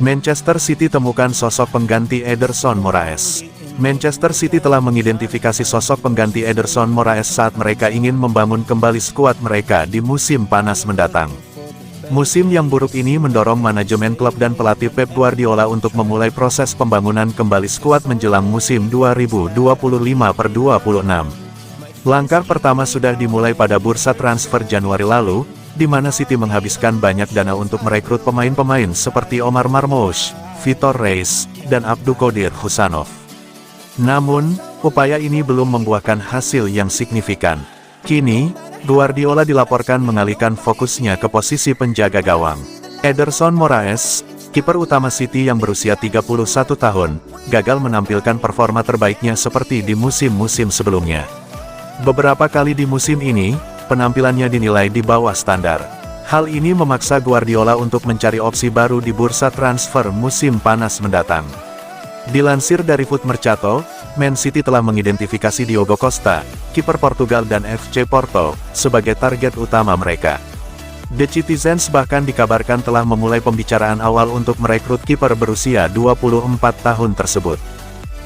Manchester City temukan sosok pengganti Ederson Moraes. Manchester City telah mengidentifikasi sosok pengganti Ederson Moraes saat mereka ingin membangun kembali skuad mereka di musim panas mendatang. Musim yang buruk ini mendorong manajemen klub dan pelatih Pep Guardiola untuk memulai proses pembangunan kembali skuad menjelang musim 2025/26. Langkah pertama sudah dimulai pada bursa transfer Januari lalu, di mana City menghabiskan banyak dana untuk merekrut pemain-pemain seperti Omar Marmoush, Vitor Reis, dan Abdulkadir Husanov. Namun, upaya ini belum membuahkan hasil yang signifikan. Kini, Guardiola dilaporkan mengalihkan fokusnya ke posisi penjaga gawang. Ederson Moraes, kiper utama City yang berusia 31 tahun, gagal menampilkan performa terbaiknya seperti di musim-musim sebelumnya. Beberapa kali di musim ini, penampilannya dinilai di bawah standar. Hal ini memaksa Guardiola untuk mencari opsi baru di bursa transfer musim panas mendatang. Dilansir dari Foot Mercato, Man City telah mengidentifikasi Diogo Costa, kiper Portugal dan FC Porto, sebagai target utama mereka. The Citizens bahkan dikabarkan telah memulai pembicaraan awal untuk merekrut kiper berusia 24 tahun tersebut.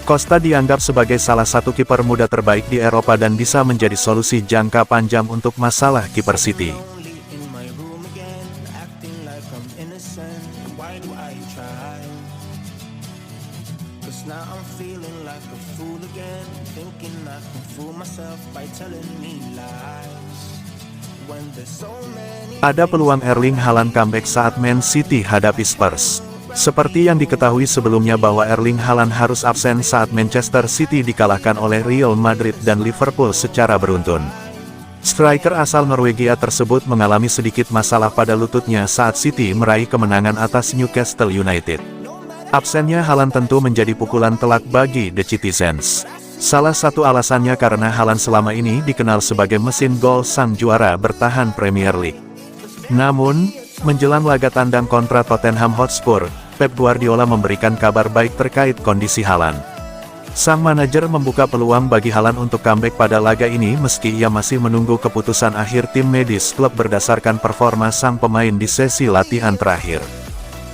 Costa dianggap sebagai salah satu kiper muda terbaik di Eropa dan bisa menjadi solusi jangka panjang untuk masalah kiper City. Ada peluang Erling Haaland comeback saat Man City hadapi Spurs. Seperti yang diketahui sebelumnya bahwa Erling Haaland harus absen saat Manchester City dikalahkan oleh Real Madrid dan Liverpool secara beruntun. Striker asal Norwegia tersebut mengalami sedikit masalah pada lututnya saat City meraih kemenangan atas Newcastle United. Absennya Haaland tentu menjadi pukulan telak bagi The Citizens. Salah satu alasannya karena Haaland selama ini dikenal sebagai mesin gol sang juara bertahan Premier League. Namun, menjelang laga tandang kontra Tottenham Hotspur, Pep Guardiola memberikan kabar baik terkait kondisi Haaland. Sang manajer membuka peluang bagi Haaland untuk comeback pada laga ini meski ia masih menunggu keputusan akhir tim medis klub berdasarkan performa sang pemain di sesi latihan terakhir.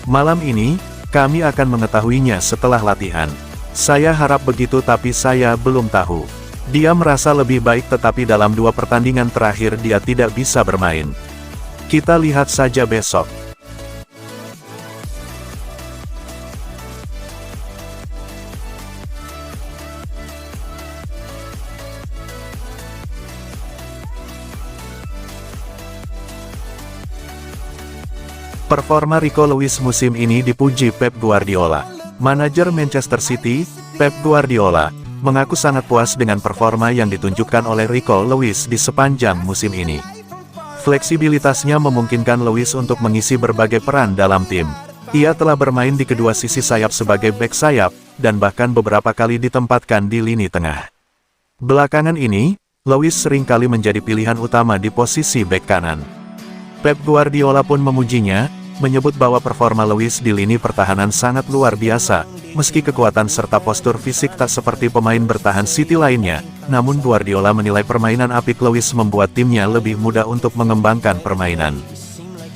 Malam ini, kami akan mengetahuinya setelah latihan. Saya harap begitu tapi saya belum tahu. Dia merasa lebih baik tetapi dalam 2 pertandingan terakhir dia tidak bisa bermain. Kita lihat saja besok. Performa Rico Lewis musim ini dipuji Pep Guardiola. Manajer Manchester City, Pep Guardiola, mengaku sangat puas dengan performa yang ditunjukkan oleh Rico Lewis di sepanjang musim ini. Fleksibilitasnya memungkinkan Lewis untuk mengisi berbagai peran dalam tim. Ia telah bermain di kedua sisi sayap sebagai bek sayap, dan bahkan beberapa kali ditempatkan di lini tengah. Belakangan ini, Lewis seringkali menjadi pilihan utama di posisi bek kanan. Pep Guardiola pun memujinya, menyebut bahwa performa Lewis di lini pertahanan sangat luar biasa, meski kekuatan serta postur fisik tak seperti pemain bertahan City lainnya, namun Guardiola menilai permainan apik Lewis membuat timnya lebih mudah untuk mengembangkan permainan.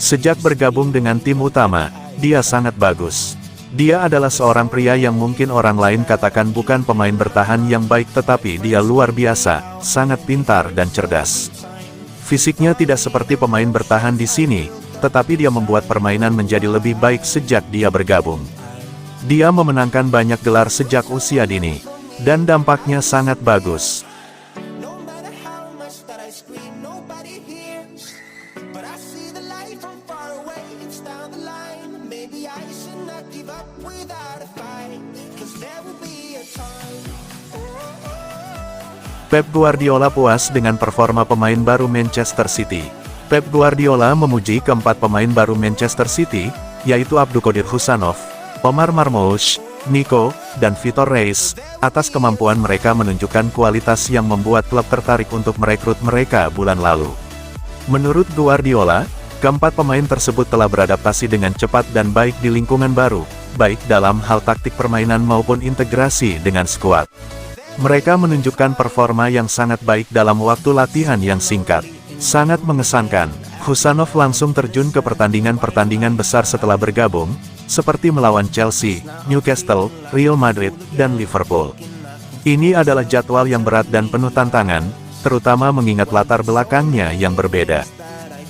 Sejak bergabung dengan tim utama, dia sangat bagus. Dia adalah seorang pria yang mungkin orang lain katakan bukan pemain bertahan yang baik tetapi dia luar biasa, sangat pintar dan cerdas. Fisiknya tidak seperti pemain bertahan di sini, tetapi dia membuat permainan menjadi lebih baik sejak dia bergabung. Dia memenangkan banyak gelar sejak usia dini, dan dampaknya sangat bagus. Pep Guardiola puas dengan performa pemain baru Manchester City. Pep Guardiola memuji keempat pemain baru Manchester City, yaitu Abdulkadir Husanov, Omar Marmoush, Nico, dan Vitor Reis, atas kemampuan mereka menunjukkan kualitas yang membuat klub tertarik untuk merekrut mereka bulan lalu. Menurut Guardiola, keempat pemain tersebut telah beradaptasi dengan cepat dan baik di lingkungan baru, baik dalam hal taktik permainan maupun integrasi dengan skuad. Mereka menunjukkan performa yang sangat baik dalam waktu latihan yang singkat. Sangat mengesankan, Husanov langsung terjun ke pertandingan-pertandingan besar setelah bergabung, seperti melawan Chelsea, Newcastle, Real Madrid, dan Liverpool. Ini adalah jadwal yang berat dan penuh tantangan, terutama mengingat latar belakangnya yang berbeda.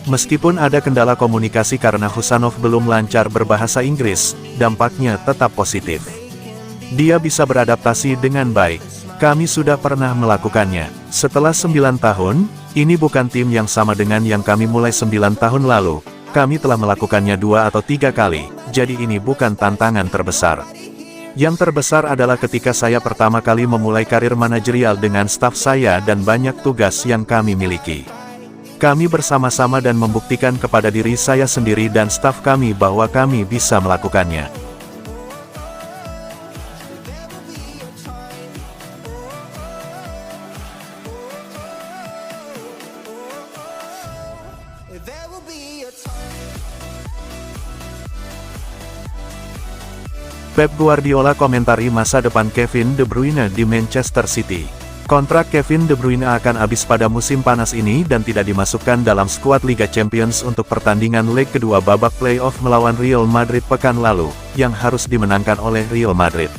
Meskipun ada kendala komunikasi karena Husanov belum lancar berbahasa Inggris, dampaknya tetap positif. Dia bisa beradaptasi dengan baik. Kami sudah pernah melakukannya. Setelah 9 tahun, ini bukan tim yang sama dengan yang kami mulai 9 tahun lalu. Kami telah melakukannya 2 atau 3 kali, jadi ini bukan tantangan terbesar. Yang terbesar adalah ketika saya pertama kali memulai karir manajerial dengan staf saya dan banyak tugas yang kami miliki. Kami bersama-sama dan membuktikan kepada diri saya sendiri dan staf kami bahwa kami bisa melakukannya. Pep Guardiola komentari masa depan Kevin De Bruyne di Manchester City. Kontrak Kevin De Bruyne akan habis pada musim panas ini dan tidak dimasukkan dalam skuad Liga Champions untuk pertandingan leg kedua babak playoff melawan Real Madrid pekan lalu, yang harus dimenangkan oleh Real Madrid.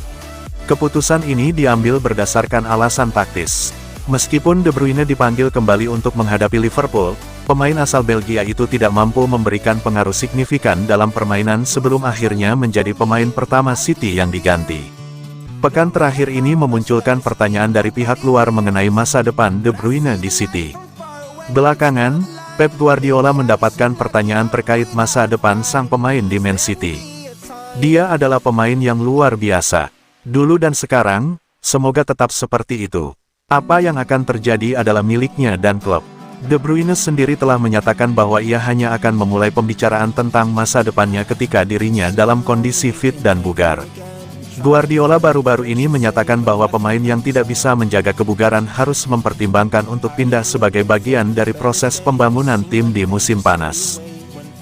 Keputusan ini diambil berdasarkan alasan taktis. Meskipun De Bruyne dipanggil kembali untuk menghadapi Liverpool, pemain asal Belgia itu tidak mampu memberikan pengaruh signifikan dalam permainan sebelum akhirnya menjadi pemain pertama City yang diganti. Pekan terakhir ini memunculkan pertanyaan dari pihak luar mengenai masa depan De Bruyne di City. Belakangan, Pep Guardiola mendapatkan pertanyaan terkait masa depan sang pemain di Man City. Dia adalah pemain yang luar biasa. Dulu dan sekarang, semoga tetap seperti itu. Apa yang akan terjadi adalah miliknya dan klub. De Bruyne sendiri telah menyatakan bahwa ia hanya akan memulai pembicaraan tentang masa depannya ketika dirinya dalam kondisi fit dan bugar. Guardiola baru-baru ini menyatakan bahwa pemain yang tidak bisa menjaga kebugaran harus mempertimbangkan untuk pindah sebagai bagian dari proses pembangunan tim di musim panas.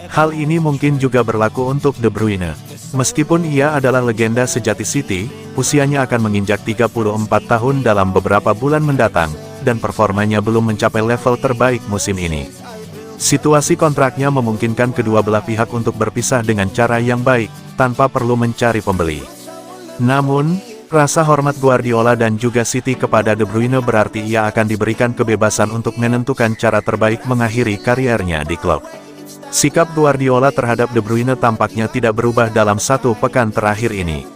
Hal ini mungkin juga berlaku untuk De Bruyne. Meskipun ia adalah legenda sejati City, usianya akan menginjak 34 tahun dalam beberapa bulan mendatang, dan performanya belum mencapai level terbaik musim ini. Situasi kontraknya memungkinkan kedua belah pihak untuk berpisah dengan cara yang baik, tanpa perlu mencari pembeli. Namun, rasa hormat Guardiola dan juga City kepada De Bruyne berarti ia akan diberikan kebebasan untuk menentukan cara terbaik mengakhiri kariernya di klub. Sikap Guardiola terhadap De Bruyne tampaknya tidak berubah dalam 1 pekan terakhir ini.